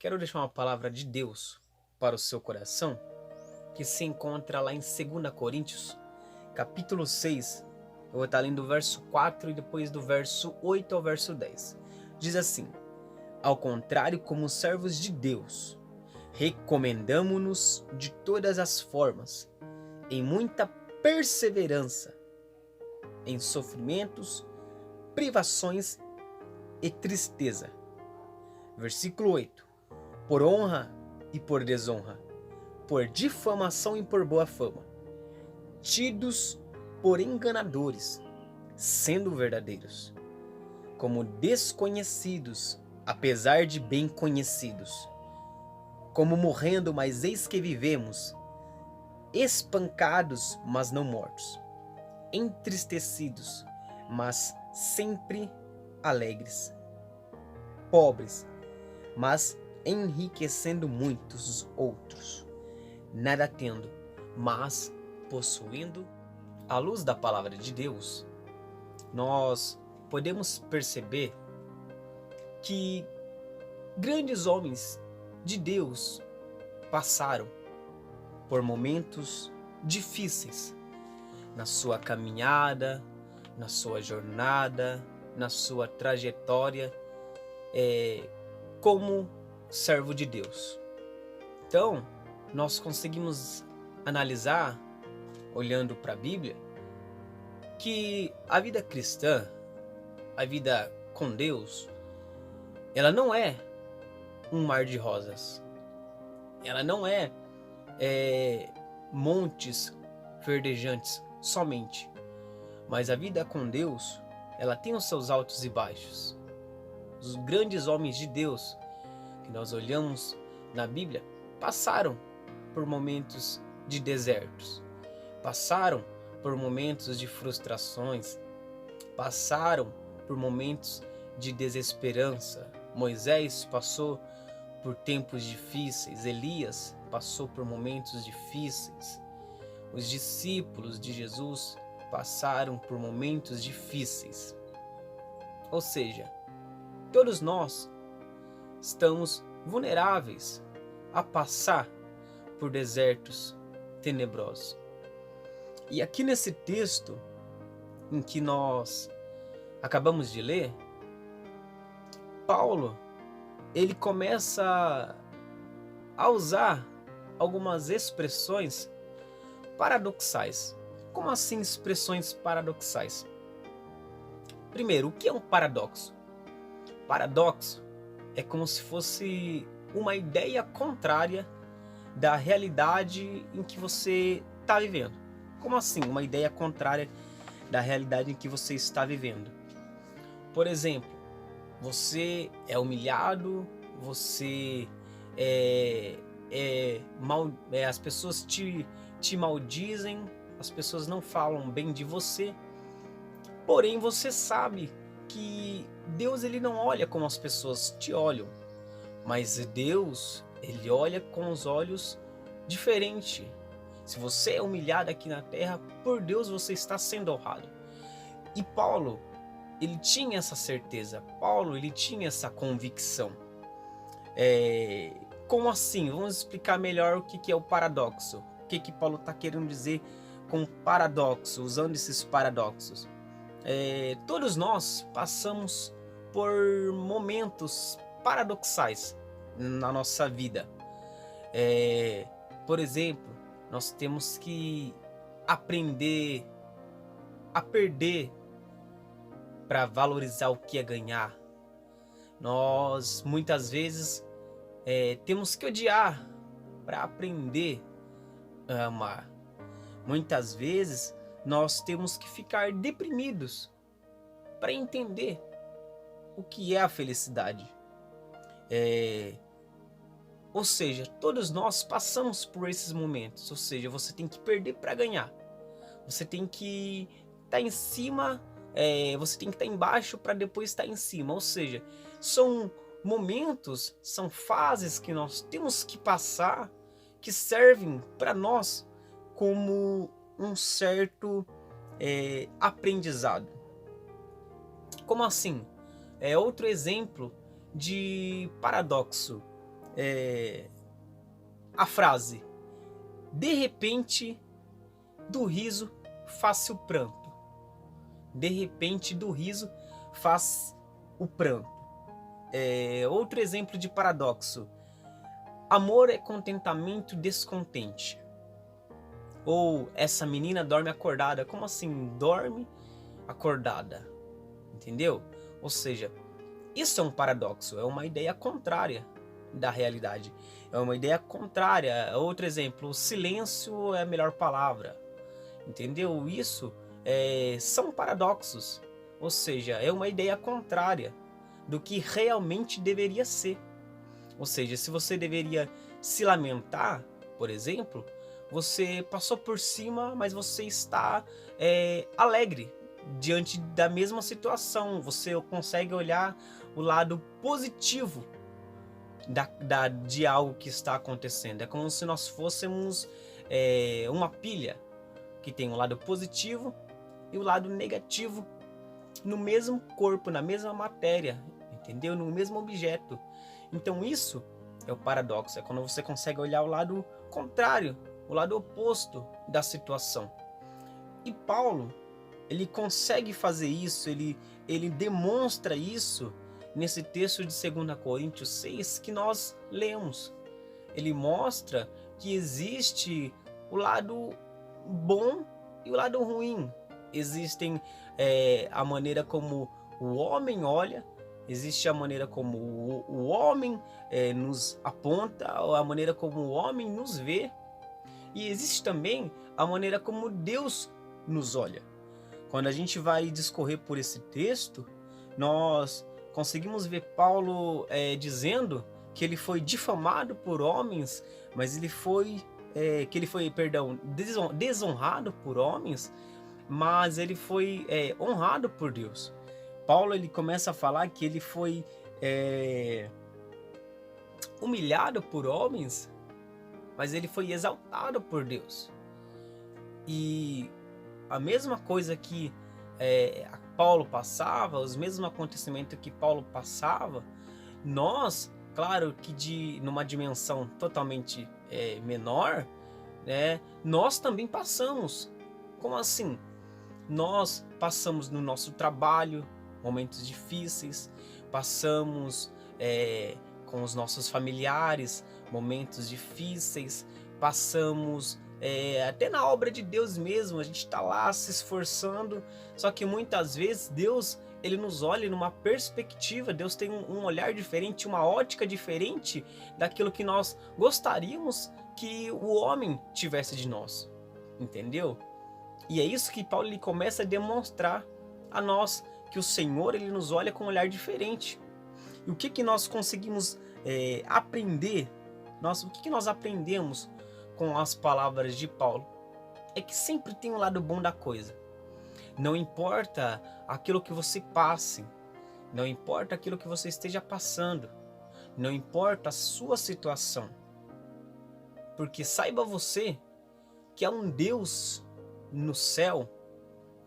Quero deixar uma palavra de Deus para o seu coração, que se encontra lá em 2 Coríntios, capítulo 6. Eu vou estar lendo o verso 4 e depois do verso 8 ao verso 10. Diz assim: ao contrário, como servos de Deus, recomendamo-nos de todas as formas, em muita perseverança, em sofrimentos, privações e tristeza. Versículo 8. Por honra e por desonra, por difamação e por boa fama, tidos por enganadores, sendo verdadeiros, como desconhecidos, apesar de bem conhecidos, como morrendo, mas eis que vivemos, espancados, mas não mortos, entristecidos, mas sempre alegres, pobres, mas enriquecendo muitos outros, nada tendo, mas possuindo. À luz da palavra de Deus, nós podemos perceber que grandes homens de Deus passaram por momentos difíceis na sua caminhada, na sua jornada, na sua trajetória como servo de Deus. Então, nós conseguimos analisar, olhando para a Bíblia, que a vida cristã, a vida com Deus, ela não é um mar de rosas. Ela não é montes verdejantes somente. Mas a vida com Deus, ela tem os seus altos e baixos. Os grandes homens de Deus que nós olhamos na Bíblia passaram por momentos de desertos, passaram por momentos de frustrações, passaram por momentos de desesperança. Moisés passou por tempos difíceis, Elias passou por momentos difíceis, os discípulos de Jesus passaram por momentos difíceis. Ou seja, todos nós estamos vulneráveis a passar por desertos tenebrosos. E aqui nesse texto em que nós acabamos de ler, Paulo, ele começa a usar algumas expressões paradoxais. Como assim expressões paradoxais? Primeiro, o que é um paradoxo? Paradoxo é como se fosse uma ideia contrária da realidade em que você está vivendo. Como assim uma ideia contrária da realidade em que você está vivendo? Por exemplo, você é humilhado, você as pessoas te maldizem, as pessoas não falam bem de você, porém você sabe que Deus, ele não olha como as pessoas te olham, mas Deus, ele olha com os olhos diferentes. Se você é humilhado aqui na terra, por Deus você está sendo honrado. E Paulo, ele tinha essa certeza, Paulo, ele tinha essa convicção. Como assim? Vamos explicar melhor o que é o paradoxo. O que Paulo está querendo dizer com paradoxo, usando esses paradoxos. Todos nós passamos por momentos paradoxais na nossa vida. Por exemplo, nós temos que aprender a perder para valorizar o que é ganhar. Nós muitas vezes temos que odiar para aprender a amar. Muitas vezes nós temos que ficar deprimidos para entender o que é a felicidade. Ou seja, todos nós passamos por esses momentos. Ou seja, você tem que perder para ganhar. Você tem que estar em cima, você tem que estar embaixo para depois estar em cima. Ou seja, são momentos, são fases que nós temos que passar, que servem para nós como um certo aprendizado. Como assim? Outro exemplo de paradoxo. a frase: de repente do riso faz-se o pranto. De repente do riso faz o pranto. Outro exemplo de paradoxo: amor é contentamento descontente. Ou essa menina dorme acordada. Como assim dorme acordada? Entendeu? Ou seja, isso é um paradoxo, é uma ideia contrária da realidade. É uma ideia contrária. Outro exemplo: o silêncio é a melhor palavra. Entendeu? Isso são paradoxos. Ou seja, é uma ideia contrária do que realmente deveria ser. Ou seja, se você deveria se lamentar, por exemplo, você passou por cima, mas você está alegre diante da mesma situação. Você consegue olhar o lado positivo de algo que está acontecendo. É como se nós fôssemos uma pilha que tem um lado positivo e o lado negativo no mesmo corpo, na mesma matéria, entendeu? No mesmo objeto. Então isso é o paradoxo, é quando você consegue olhar o lado contrário, o lado oposto da situação. E Paulo, ele consegue fazer isso, ele demonstra isso nesse texto de 2 Coríntios 6 que nós lemos. Ele mostra que existe o lado bom e o lado ruim. Existem a maneira como o homem olha, existe a maneira como o homem nos aponta, a maneira como o homem nos vê, e existe também a maneira como Deus nos olha. Quando a gente vai discorrer por esse texto, nós conseguimos ver Paulo dizendo que ele foi difamado por homens, mas ele foi desonrado por homens, mas ele foi honrado por Deus. Paulo, ele começa a falar que ele foi humilhado por homens, mas ele foi exaltado por Deus. E a mesma coisa que Paulo passava, os mesmos acontecimentos que Paulo passava, nós, claro que numa dimensão totalmente menor, né, nós também passamos. Como assim? Nós passamos no nosso trabalho momentos difíceis, passamos com os nossos familiares momentos difíceis, passamos até na obra de Deus mesmo, a gente está lá se esforçando, só que muitas vezes Deus, ele nos olha numa perspectiva, Deus tem um olhar diferente, uma ótica diferente daquilo que nós gostaríamos que o homem tivesse de nós, entendeu? E é isso que Paulo ele começa a demonstrar a nós, que o Senhor ele nos olha com um olhar diferente. E o que nós conseguimos aprender? O que nós aprendemos com as palavras de Paulo? É que sempre tem um lado bom da coisa. Não importa aquilo que você passe, não importa aquilo que você esteja passando, não importa a sua situação. Porque saiba você que há um Deus no céu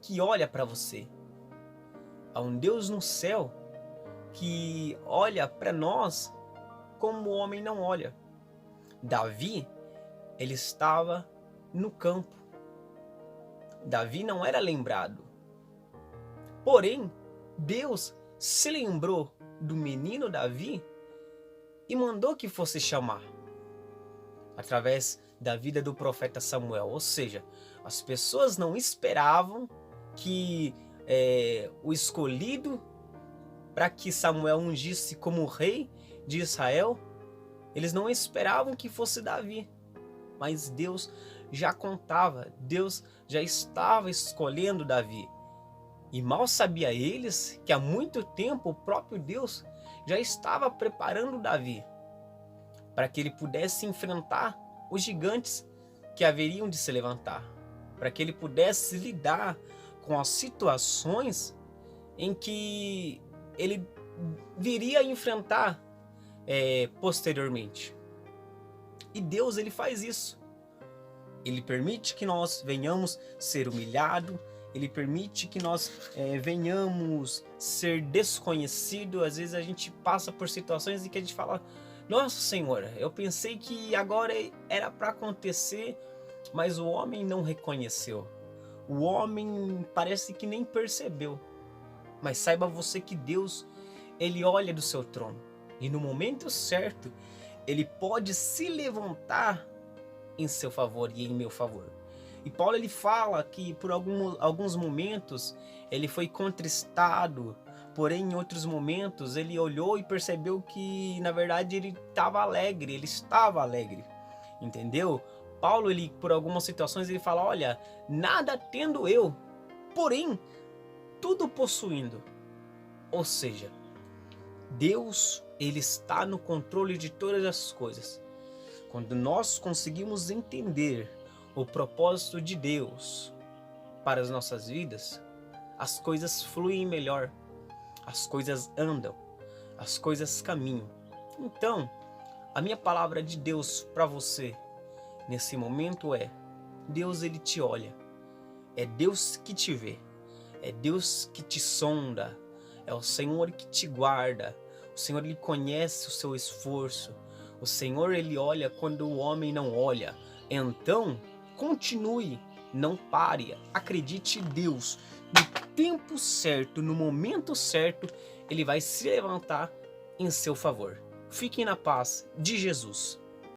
que olha para você. Há um Deus no céu que olha para nós como o homem não olha. Davi, ele estava no campo. Davi não era lembrado. Porém, Deus se lembrou do menino Davi e mandou que fosse chamar através da vida do profeta Samuel. Ou seja, as pessoas não esperavam que o escolhido para que Samuel ungisse como rei de Israel, eles não esperavam que fosse Davi, mas Deus já contava, Deus já estava escolhendo Davi. E mal sabia eles que há muito tempo o próprio Deus já estava preparando Davi para que ele pudesse enfrentar os gigantes que haveriam de se levantar, para que ele pudesse lidar com as situações em que ele viria a enfrentar posteriormente. E Deus, ele faz isso. Ele permite que nós venhamos ser humilhados, ele permite que nós venhamos ser desconhecidos. Às vezes a gente passa por situações em que a gente fala, Nossa, Senhor, eu pensei que agora era para acontecer, mas o homem não reconheceu. O homem parece que nem percebeu. Mas saiba você que Deus, ele olha do seu trono. E no momento certo, ele pode se levantar em seu favor e em meu favor. E Paulo ele fala que por alguns momentos ele foi contristado, porém em outros momentos ele olhou e percebeu que na verdade ele estava alegre, entendeu? Paulo ele por algumas situações ele fala, olha, nada tendo eu, porém tudo possuindo. Ou seja, Deus ele está no controle de todas as coisas. Quando nós conseguimos entender o propósito de Deus para as nossas vidas, as coisas fluem melhor, as coisas andam, as coisas caminham. Então, a minha palavra de Deus para você nesse momento é: Deus ele te olha, é Deus que te vê, é Deus que te sonda, é o Senhor que te guarda, o Senhor ele conhece o seu esforço, o Senhor ele olha quando o homem não olha. Então, continue, não pare, acredite em Deus. No tempo certo, no momento certo, ele vai se levantar em seu favor. Fiquem na paz de Jesus.